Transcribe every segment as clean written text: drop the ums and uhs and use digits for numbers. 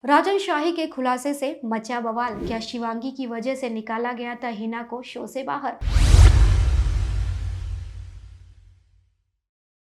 राजन शाही के खुलासे से मचा बवाल। क्या शिवांगी की वजह से निकाला गया था हिना को शो से बाहर?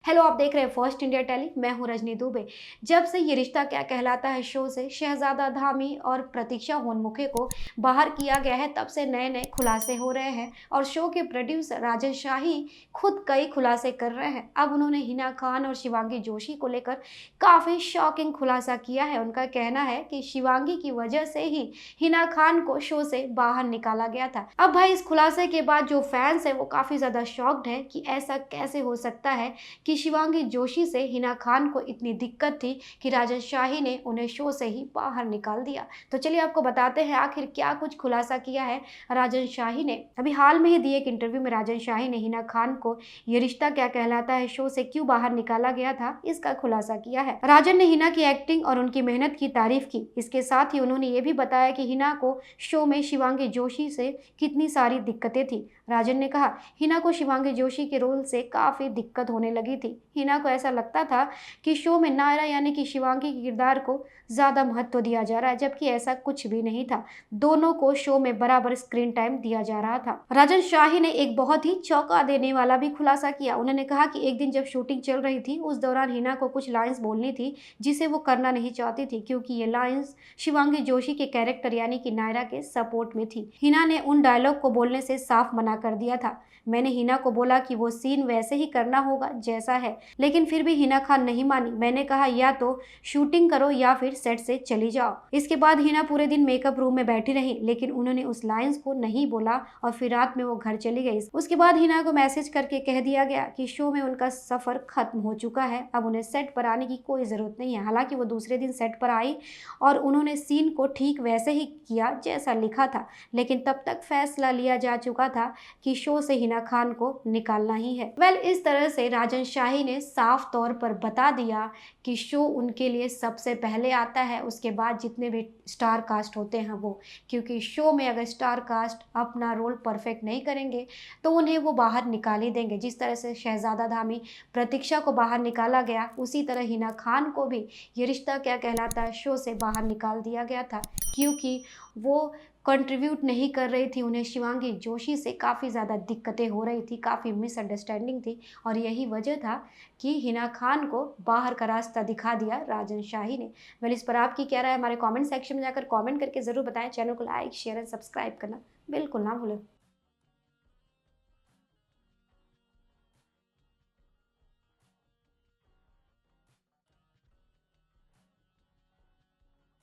हेलो, आप देख रहे हैं फर्स्ट इंडिया टेली। मैं हूं रजनी दुबे। जब से ये रिश्ता क्या कहलाता है शो से शहजादा धामी और प्रतीक्षा होनमुखे को बाहर किया गया है, तब से नए नए खुलासे हो रहे हैं और शो के प्रोड्यूसर राजन शाही खुद कई खुलासे कर रहे हैं। अब उन्होंने हिना खान और शिवांगी जोशी को लेकर काफी शॉकिंग खुलासा किया है। उनका कहना है कि शिवांगी की वजह से ही हिना खान को शो से बाहर निकाला गया था। अब भाई, इस खुलासे के बाद जो फैंस है वो काफी ज्यादा शॉक्ड है कि ऐसा कैसे हो सकता है कि शिवांगी जोशी से हिना खान को इतनी दिक्कत थी कि राजन शाही ने उन्हें शो से ही बाहर निकाल दिया। तो चलिए आपको बताते हैं आखिर क्या कुछ खुलासा किया है राजन शाही ने। अभी हाल में ही दिए एक इंटरव्यू में राजन शाही ने हिना खान को ये रिश्ता क्या कहलाता है शो से क्यों बाहर निकाला गया था, इसका खुलासा किया है। राजन ने हिना की एक्टिंग और उनकी मेहनत की तारीफ की। इसके साथ ही उन्होंने ये भी बताया कि हिना को शो में शिवांगी जोशी से कितनी सारी दिक्कतें थी। राजन ने कहा, हिना को शिवांगी जोशी के रोल से काफी दिक्कत होने लगी थी। हिना को ऐसा लगता था कि शो में नायरा यानी कि शिवांगी के किरदार को ज्यादा महत्व दिया जा रहा है, जबकि ऐसा कुछ भी नहीं था। दोनों को शो में बराबर स्क्रीन टाइम दिया जा रहा था। राजन शाही ने एक बहुत ही चौंका देने वाला भी खुलासा किया। उन्होंने कहा कि एक दिन जब शूटिंग चल रही थी, उस दौरान हिना को कुछ लाइंस बोलनी थी जिसे वो करना नहीं चाहती थी, क्योंकि ये लाइंस शिवांगी जोशी के कैरेक्टर यानी कि नायरा के सपोर्ट में थी। हिना ने उन डायलॉग को बोलने से साफ मना कर दिया था। मैंने हिना को बोला कि वो सीन वैसे ही करना होगा जैसा है, लेकिन फिर भी हिना खान नहीं मानी। मैंने कहा या तो शूटिंग करो या फिर सेट से चली जाओ। इसके बाद हिना पूरे दिन मेकअप रूम में बैठी रही, लेकिन उन्होंने उस लाइंस को नहीं बोला और फिर रात में वो घर चली गई। उसके बाद हिना को मैसेज करके कह दिया गया कि शो में उनका सफर खत्म हो चुका है, अब उन्हें सेट पर आने की कोई जरूरत नहीं है। हालांकि वो दूसरे दिन सेट पर आई और उन्होंने सीन को ठीक वैसे ही किया जैसा लिखा था, लेकिन तब तक फैसला लिया जा चुका था कि शो से हिना खान को निकालना ही है। इस तरह से राजन शाही ने साफ तौर पर बता दिया कि शो उनके लिए सबसे पहले आता है, उसके बाद जितने भी स्टार कास्ट होते हैं वो, क्योंकि शो में अगर स्टार कास्ट अपना रोल परफेक्ट नहीं करेंगे तो उन्हें वो बाहर निकाल ही देंगे। जिस तरह से शहजादा धामी प्रतीक्षा को बाहर निकाला गया, उसी तरह हिना खान को भी ये रिश्ता क्या कहलाता है शो से बाहर निकाल दिया गया था, क्योंकि वो कंट्रीब्यूट नहीं कर रही थी। उन्हें शिवांगी जोशी से काफ़ी ज़्यादा दिक्कतें हो रही थी, काफ़ी मिसअंडरस्टैंडिंग थी और यही वजह था कि हिना खान को बाहर का रास्ता दिखा दिया राजन शाही ने। इस पर आपकी क्या राय है, हमारे कमेंट सेक्शन में जाकर कमेंट करके ज़रूर बताएं। चैनल को लाइक शेयर एंड सब्सक्राइब करना बिल्कुल ना भूलें।